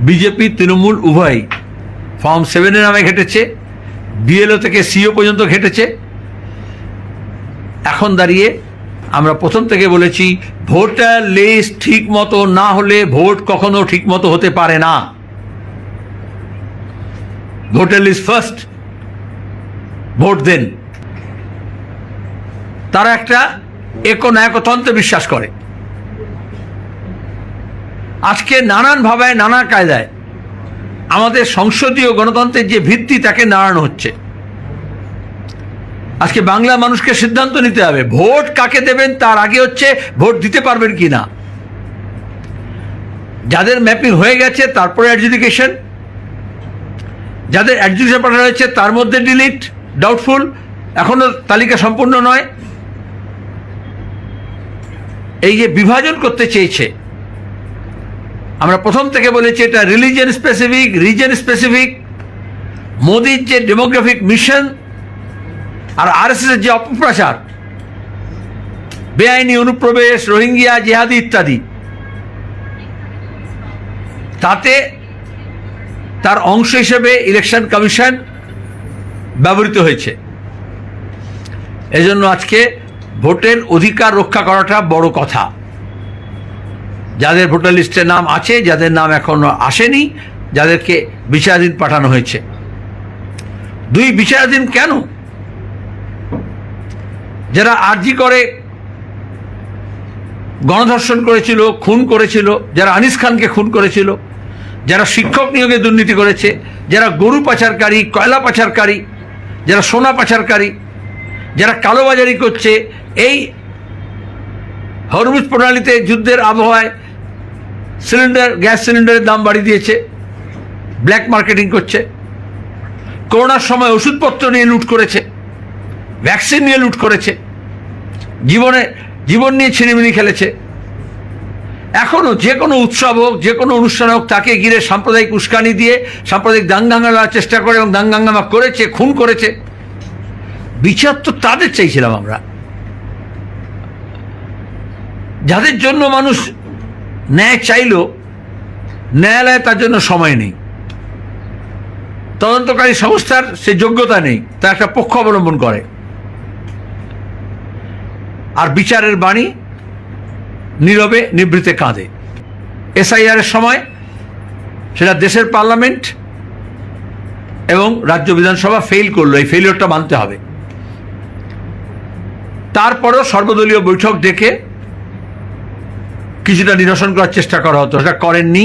BJP Trinamool উভয়ই form 7 নামে ঘেটেছে, BLO থেকে সিও পর্যন্ত ঘেটেছে। এখন দাঁড়িয়ে আমরা প্রথম থেকে বলেছি ভোটার লিস্ট ঠিক মতো না হলে ভোট কখনো ঠিক মতো হতে পারে না। ভোটার লিস্ট ফার্স্ট, ভোট দেন। তারা একটা একনায়কতন্ত্রে বিশ্বাস করে। আজকে নানান ভাবে নানা কায়দায় আমাদের সংসদীয় গণতন্ত্রের যে ভিত্তি তাকে নাড়ানো হচ্ছে। আজকে বাংলা মানুষকে সিদ্ধান্ত নিতে হবে ভোট কাকে দেবেন, তার আগে হচ্ছে ভোট দিতে পারবেন কি না। যাদের ম্যাপিং হয়ে গেছে তারপরে অ্যাডজুডিকেশন, যাদের অ্যাডজুডিকেশন পাঠানো হয়েছে তার মধ্যে ডিলিট, ডাউটফুল, এখনো তালিকা সম্পূর্ণ নয়। এই যে বিভাজন করতে চেয়েছে, আমরা প্রথম থেকে বলেছি এটা রিলিজিয়ন স্পেসিফিক, রিজন স্পেসিফিক। মোদির যে ডেমোগ্রাফিক মিশন আর আরএসএস এর যে অপপ্রচার, বেআইনি অনুপ্রবেশ, রোহিঙ্গিয়া, জেহাদি ইত্যাদি, তাতে তার অংশ হিসেবে ইলেকশন কমিশন ব্যবহৃত হয়েছে। এজন্য আজকে ভোটের অধিকার রক্ষা করাটা বড় কথা। যাদের ভোটার লিস্টে নাম আছে, যাদের নাম এখনো আসেনি, যাদেরকে বিচারাধীন পাঠানো হয়েছে। 2 বিচারাধীন কেন? যারা আরজি করে গণধর্ষণ করেছিল, খুন করেছিল, যারা আনিস খানকে খুন করেছিল, যারা শিক্ষক নিয়োগে দুর্নীতি করেছে, যারা গরু পাচারকারী, কয়লা পাচারকারী, যারা সোনা পাচারকারী, যারা কালোবাজারি করছে, এই হরমুজ প্রণালীতে যুদ্ধের আবহাওয়ায় গ্যাস সিলিন্ডারের দাম বাড়িয়ে দিয়েছে, ব্ল্যাক মার্কেটিং করছে, করোনার সময় ওষুধপত্র নিয়ে লুট করেছে, ভ্যাকসিন নিয়ে লুট করেছে, জীবন নিয়ে ছিনিমিনি খেলেছে। এখনো যে কোনো উৎসব হোক, যে কোনো অনুষ্ঠান হোক, তাকে ঘিরে সাম্প্রদায়িক উস্কানি দিয়ে সাম্প্রদায়িক দাঙ্গাঙ্গা দেওয়ার চেষ্টা করে এবং দাঙ্গাঙ্গামা করেছে, খুন করেছে। বিচার তো তাদের চাইছিলাম আমরা, যাদের জন্য মানুষ ন্যায় চাইল, ন্যায়ালয়ে তার জন্য সময় নেই, তদন্তকারী সংস্থার সে যোগ্যতা নেই, তা একটা পক্ষ অবলম্বন করে। আর বিচারের বাণী নীরবে নিভৃতে কাঁদে। এসআইআর এর সময় সেটা দেশের পার্লামেন্ট এবং রাজ্য বিধানসভা ফেল করলো, এই ফেলিওরটা মানতে হবে। তারপরেও সর্বদলীয় বৈঠক ডেকে কিছুটা নিরসন করার চেষ্টা করা হতো, সেটা করেননি।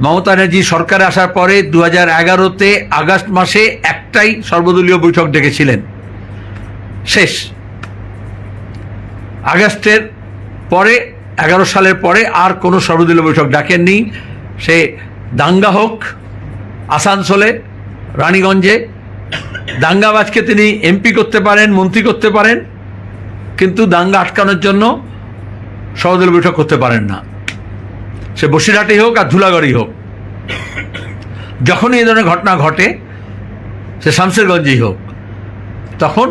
মমতা ব্যানার্জি সরকারে আসার পরে 2011-তে আগস্ট মাসে একটাই সর্বদলীয় বৈঠক ডেকেছিলেন, শেষ। আগস্টের পরে 11 সালের পরে আর কোনো সর্বদলীয় বৈঠক ডাকেননি। সে দাঙ্গা হোক আসানসোলে, রানীগঞ্জে, দাঙ্গাবাজকে তিনি এমপি করতে পারেন, মন্ত্রী করতে পারেন, কিন্তু দাঙ্গা আটকানোর জন্য সর্বদলীয় বৈঠক করতে পারেন না। সে বসিরহাটেই হোক আর ধুলাগড়েই হোক, যখনই এই ধরনের ঘটনা ঘটে, সে শামশেরগঞ্জেই হোক, তখন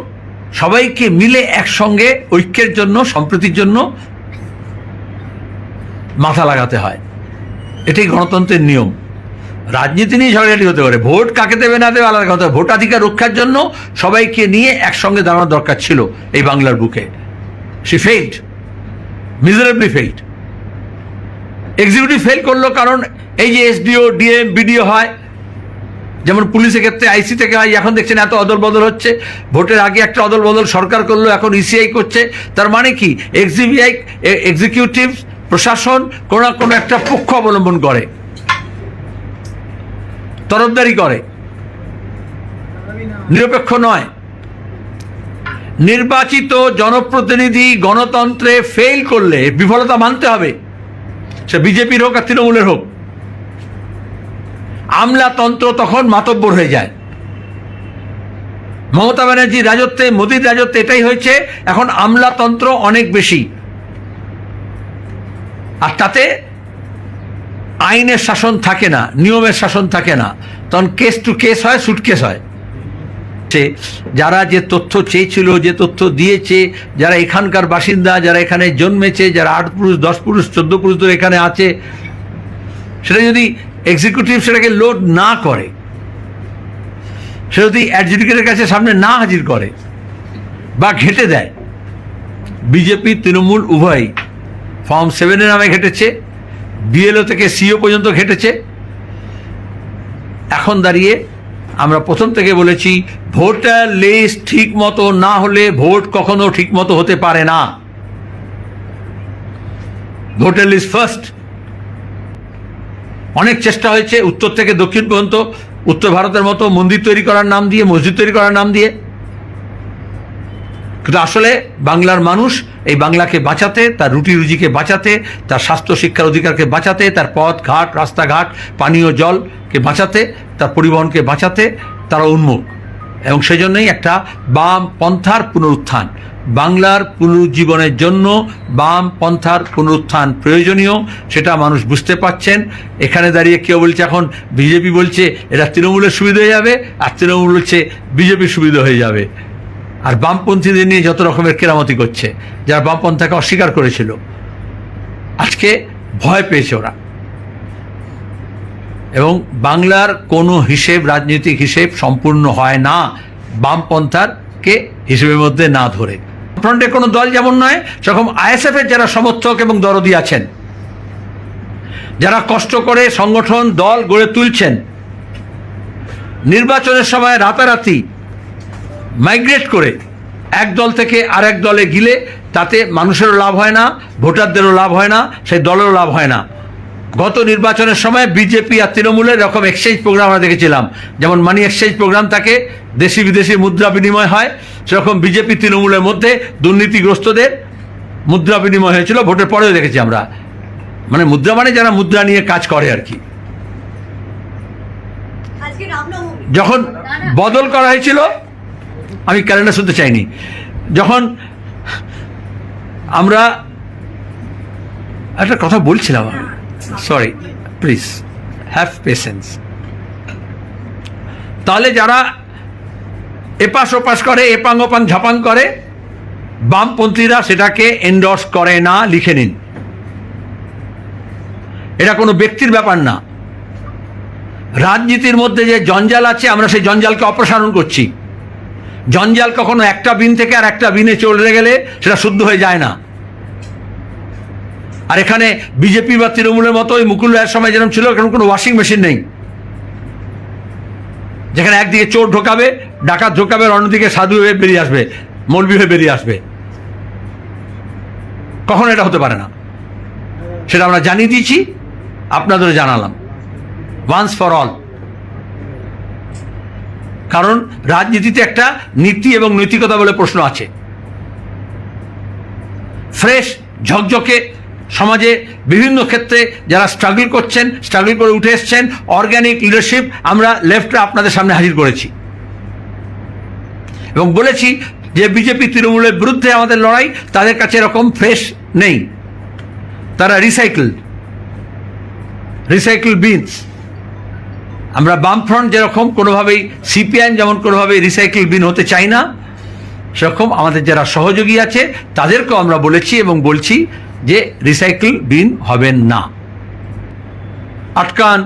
সবাইকে মিলে একসঙ্গে ঐক্যের জন্য, সম্প্রীতির জন্য মাথা লাগাতে হয়। এটাই গণতন্ত্রের নিয়ম। রাজনীতি নিয়ে ঝগড়াঝাটি হতে পারে, ভোট কাকে দেবে না দেবে আলাদা কথা। ভোটাধিকার রক্ষার জন্য সবাইকে নিয়ে একসঙ্গে দাঁড়ানোর দরকার ছিল এই বাংলার বুকে। সে failed, miserably failed. Executive fail করলো কারণ এই যে এসডিও, ডিএম, বিডিও হয়, যেমন পুলিশের ক্ষেত্রে আইসি থেকে হয়, এখন দেখছেন এত অদল বদল হচ্ছে। ভোটের আগে একটা অদল বদল সরকার করলো, এখন ইসিআই করছে। তার মানে কি, এক্সিকিউটিভ প্রশাসন কোনো না কোনো একটা পক্ষ অবলম্বন করে, তরফদারি করে, নিরপেক্ষ নয়। নির্বাচিত জনপ্রতিনিধি গণতন্ত্রে ফেল করলে বিফলতা মানতে হবে, সে বিজেপির হোক আর তৃণমূলের হোক। আমলাতন্ত্র তখন মাতব্বর হয়ে যায়। মমতা ব্যানার্জির রাজত্বে, মোদির রাজত্বে এটাই হয়েছে। এখন আমলাতন্ত্র অনেক বেশি, আর তাতে আইনের শাসন থাকে না, নিয়মের শাসন থাকে না। তখন কেস টু কেস হয়, সুটকেস হয়। যারা যে তথ্য চেয়েছিল, যে তথ্য দিয়েছে, যারা এখানকার বাসিন্দা, যারা এখানে জন্মেছে, যারা 8 পুরুষ, 10 পুরুষ, 14 পুরুষ ধরে এখানে আছে, সেটা যদি এক্সিকিউটিভ সেটাকে লোড না করে, সে যদি অ্যাডজুডিকেটের কাছে সামনে না হাজির করে বা ঘেঁটে দেয়, বিজেপি তৃণমূল উভয়ই ফর্ম 7 নামে ঘেটেছে, বিএলও থেকে সিও পর্যন্ত ঘেটেছে। এখন দাঁড়িয়ে আমরা প্রথম থেকে বলেছি, ভোটার লিস্ট ঠিক মতো না হলে ভোট কখনো ঠিক মতো হতে পারে না। Voter list first. অনেক চেষ্টা হয়েছে উত্তর থেকে দক্ষিণ পর্যন্ত, উত্তর ভারতের মতো মন্দির তৈরি করার নাম দিয়ে, মসজিদ তৈরি করার নাম দিয়ে, কিন্তু আসলে বাংলার মানুষ এই বাংলাকে বাঁচাতে, তার রুটি রুজিকে বাঁচাতে, তার স্বাস্থ্য শিক্ষার অধিকারকে বাঁচাতে, তার পথ ঘাট রাস্তাঘাট পানীয় জলকে বাঁচাতে, তার পরিবহনকে বাঁচাতে তারা উন্মুখ। এবং সেজন্যই একটা বাম পন্থার পুনরুত্থান, বাংলার পুনরুজ্জীবনের জন্য বাম পন্থার পুনরুত্থান প্রয়োজনীয়, সেটা মানুষ বুঝতে পারছেন। এখানে দাঁড়িয়ে কেউ বলছে এখন বিজেপি বলছে এটা তৃণমূলের সুবিধা হয়ে যাবে, আর তৃণমূল বলছে বিজেপির সুবিধা হয়ে যাবে, আর বামপন্থীদের নিয়ে যত রকমের কেরামতি করছে, যারা বামপন্থাকে অস্বীকার করেছিল আজকে ভয় পেয়েছে ওরা। এবং বাংলার কোনো হিসেব, রাজনৈতিক হিসেব সম্পূর্ণ হয় না বামপন্থারকে হিসেবের মধ্যে না ধরে। ফ্রন্টে কোনো দল যেমন নয়, সেরকম আইএসএফের যারা সমর্থক এবং দরদি আছেন, যারা কষ্ট করে সংগঠন দল গড়ে তুলছেন, নির্বাচনের সময় রাতারাতি মাইগ্রেট করে এক দল থেকে আরেক দলে গিলে তাতে মানুষেরও লাভ হয় না, ভোটারদেরও লাভ হয় না, সেই দলেরও লাভ হয় না। গত নির্বাচনের সময় বিজেপি আর তৃণমূলের এরকম এক্সচেঞ্জ প্রোগ্রাম আমরা দেখেছিলাম, যেমন মানি এক্সচেঞ্জ প্রোগ্রাম থাকে, দেশি বিদেশি মুদ্রা বিনিময় হয়, সেরকম বিজেপি তৃণমূলের মধ্যে দুর্নীতিগ্রস্তদের মুদ্রা বিনিময় হয়েছিল। ভোটের পরেও দেখেছি আমরা, মানে মুদ্রা মানে যারা মুদ্রা নিয়ে কাজ করে আর কি। যখন বদল করা হয়েছিল, আমি ক্যালেন্ডার শুনতে চাইনি, যখন আমরা একটা কথা বলছিলাম, আমি সরি, প্লিজ হ্যাভ পেশেন্স। তাহলে যারা এপাশ ওপাশ করে, এপাং ওপাং ঝাপাং করে, বামপন্থীরা সেটাকে এন্ডোর্স করে না, লিখে নিন। এটা কোনো ব্যক্তির ব্যাপার না। রাজনীতির মধ্যে যে জঞ্জাল আছে, আমরা সেই জঞ্জালকে অপসারণ করছি। জঞ্জাল কখনো একটা বিন থেকে আর একটা বিনে চলে গেলে সেটা শুদ্ধ হয়ে যায় না। আর এখানে বিজেপি বা তৃণমূলের মতো ওই মুকুল রায়ের সময় যেরকম ছিল, এরকম কোনো ওয়াশিং মেশিন নেই, যেখানে একদিকে চোর ঢোকাবে, ডাকাত ঢোকাবে, অন্যদিকে সাধু হয়ে বেরিয়ে আসবে, মৌলবি হয়ে বেরিয়ে আসবে। কখনো এটা হতে পারে না। সেটা আমরা জানিয়ে দিয়েছি, আপনাদেরও জানালাম, ওয়ান্স ফর অল। কারণ রাজনীতিতে একটা নীতি এবং নৈতিকতা বলে প্রশ্ন আছে। ফ্রেশ ঝকঝকে সমাজে বিভিন্ন ক্ষেত্রে যারা স্ট্রাগল করছেন, স্ট্রাগল করে উঠে এসছেন, অর্গানিক লিডারশিপ আমরা লেফটে আপনাদের সামনে হাজির করেছি এবং বলেছি যে বিজেপি তৃণমূলের বিরুদ্ধে আমাদের লড়াই, তাদের কাছে এরকম ফ্রেশ নেই, তারা রিসাইকেল বিনস। আমরা বামফ্রন্ট যেরকম কোনোভাবেই, সিপিআইএম যেমন কোনোভাবেই রিসাইকেল বিন হতে চাই না, সেরকম আমাদের যারা সহযোগী আছে তাদেরকেও আমরা বলেছি এবং বলছি যে রিসাইকেল বিন হবেন না, আটকান।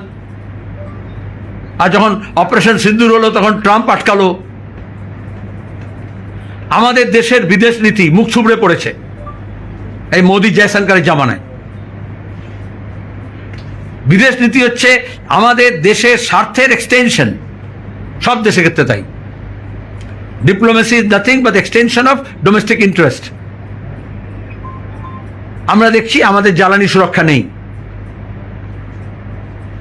আর যখন অপারেশন সিন্দুর হলো তখন ট্রাম্প আটকালো। আমাদের দেশের বিদেশ নীতি মুখ থুবড়ে পড়েছে এই মোদি জয়শঙ্করের জামানায়। বিদেশ নীতি হচ্ছে আমাদের দেশের স্বার্থের এক্সটেনশন, সব দেশের ক্ষেত্রে তাই। Diplomacy is nothing but extension of domestic interest. আমরা দেখছি আমাদের জ্বালানি সুরক্ষা নেই।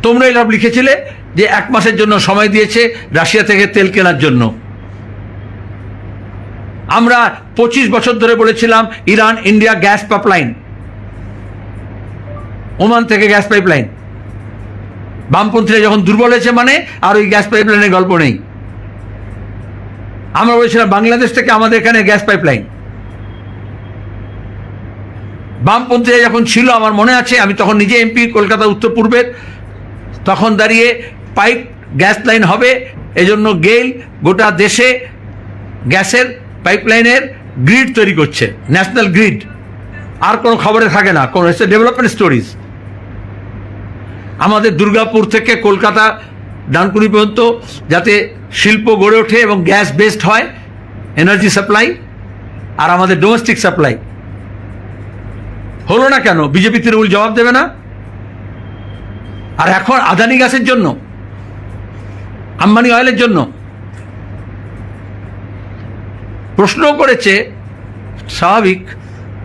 তোমরা এসব লিখেছিলে যে 1 মাসের জন্য সময় দিয়েছে রাশিয়া থেকে তেল কেনার জন্য। আমরা 25 বছর ধরে বলেছিলাম Iran India gas pipeline, Oman থেকে গ্যাস পাইপলাইন। বামপন্থীরা যখন দুর্বল হয়েছে মানে আর ওই গ্যাস পাইপলাইনের গল্প নেই। আমরা বলেছিলাম বাংলাদেশ থেকে আমাদের এখানে গ্যাস পাইপলাইন। বামপন্থীরা যখন ছিল, আমার মনে আছে, আমি তখন নিজে এমপি কলকাতা উত্তর পূর্বের, তখন দাঁড়িয়ে পাইপ গ্যাস লাইন হবে এজন্য গেইল গোটা দেশে গ্যাসের পাইপলাইনের গ্রিড তৈরি করছে, ন্যাশনাল গ্রিড। আর কোনো খবরে থাকে না, কোনো ডেভেলপমেন্ট স্টোরিজ। আমাদের দুর্গাপুর থেকে কলকাতা ডানকুনি পর্যন্ত যাতে শিল্প গড়ে ওঠে এবং গ্যাস বেসড হয়, এনার্জি সাপ্লাই, আর আমাদের ডোমেস্টিক সাপ্লাই হলো না কেন? বিজেপি তৃণমূল জবাব দেবে না? আর এখন আদানি গ্যাসের জন্য, আম্বানি অয়েলের জন্য প্রশ্ন করেছে, স্বাভাবিক,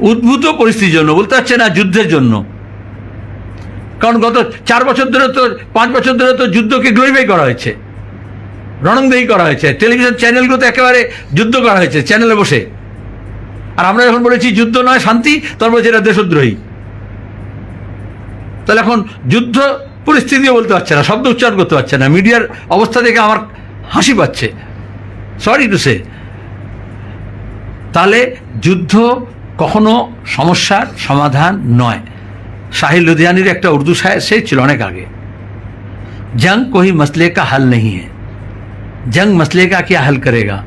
উদ্ভূত পরিস্থিতির জন্য, বলতে পারছে না যুদ্ধের জন্য। কারণ গত 4 বছর ধরে তো 5 বছর ধরে তো যুদ্ধকে গ্লোরিফাই করা হয়েছে, রণংদেহী করা হয়েছে, টেলিভিশন চ্যানেলগুলোতে একেবারে যুদ্ধ করা হয়েছে চ্যানেলে বসে। আর আমরা যখন বলেছি যুদ্ধ নয় শান্তি, তখন বলছে এটা দেশদ্রোহী। তাহলে এখন যুদ্ধ পরিস্থিতিও বলতে পারছে না, শব্দ উচ্চারণ করতে পারছে না। মিডিয়ার অবস্থা দেখে আমার হাসি পাচ্ছে, সরি টু সে। তাহলে যুদ্ধ কখনো সমস্যার সমাধান নয়। সাহিল লুধিয়ানির একটা উর্দু শের ছিল অনেক আগে, জং কোই মসলে কা হল नहीं है, জং মসলে কা क्या हल करेगा,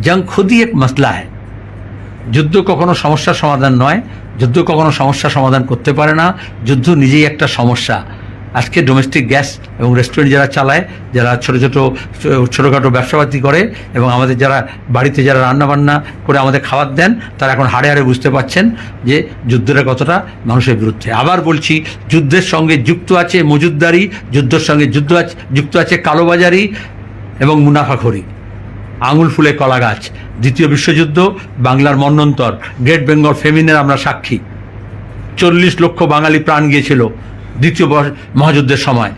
জং खुद ही एक मसला है। যুদ্ধ কখনো সমস্যার সমাধান নয়, যুদ্ধ কখনো সমস্যার সমাধান করতে পারে না, যুদ্ধ নিজেই একটা সমস্যা। আজকে ডোমেস্টিক গ্যাস এবং রেস্টুরেন্ট যারা চালায়, যারা ছোটোখাটো ব্যবসাপাতি করে, এবং আমাদের যারা বাড়িতে যারা রান্নাবান্না করে আমাদের খাবার দেন, তারা এখন হাড়ে হাড়ে বুঝতে পারছেন যে যুদ্ধটা কতটা মানুষের বিরুদ্ধে। আবার বলছি, যুদ্ধের সঙ্গে যুক্ত আছে মজুদদারি, যুদ্ধের সঙ্গে যুক্ত আছে কালোবাজারি এবং মুনাফাখোরি। আঙুল ফুলে কলা গাছ। দ্বিতীয় বিশ্বযুদ্ধ বাংলার মন্বন্তর, গ্রেট বেঙ্গল ফেমিনের আমরা সাক্ষী। 40 লক্ষ বাঙালি প্রাণ গিয়েছিল দ্বিতীয় মহাযুদ্ধের সময়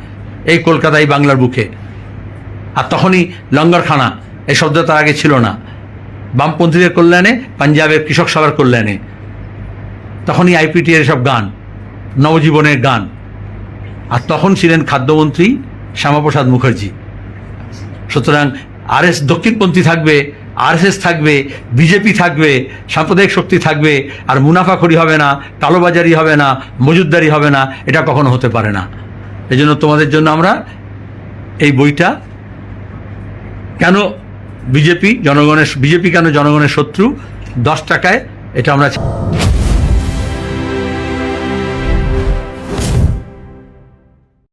এই কলকাতায়, বাংলার বুকে। আর তখনই লঙ্গরখানা, এই শব্দ তার আগে ছিল না। বামপন্থীদের কল্যাণে, পাঞ্জাবের কৃষক সভার কল্যাণে, তখনই আইপিটি এর সব গান, নবজীবনের গান। আর তখন ছিলেন খাদ্যমন্ত্রী শ্যামাপ্রসাদ মুখার্জি। সুতরাং দক্ষিণপন্থী থাকবে, আরএসএস থাকবে, বিজেপি থাকবে, সাম্প্রদায়িক শক্তি থাকবে, আর মুনাফাখোরি হবে না, কালোবাজারি হবে না, মজুদদারি হবে না, এটা কখনো হতে পারে না। এই জন্য তোমাদের জন্য আমরা এই বইটা, কেন বিজেপি কেন জনগণের শত্রু, 10 টাকায় এটা আমরা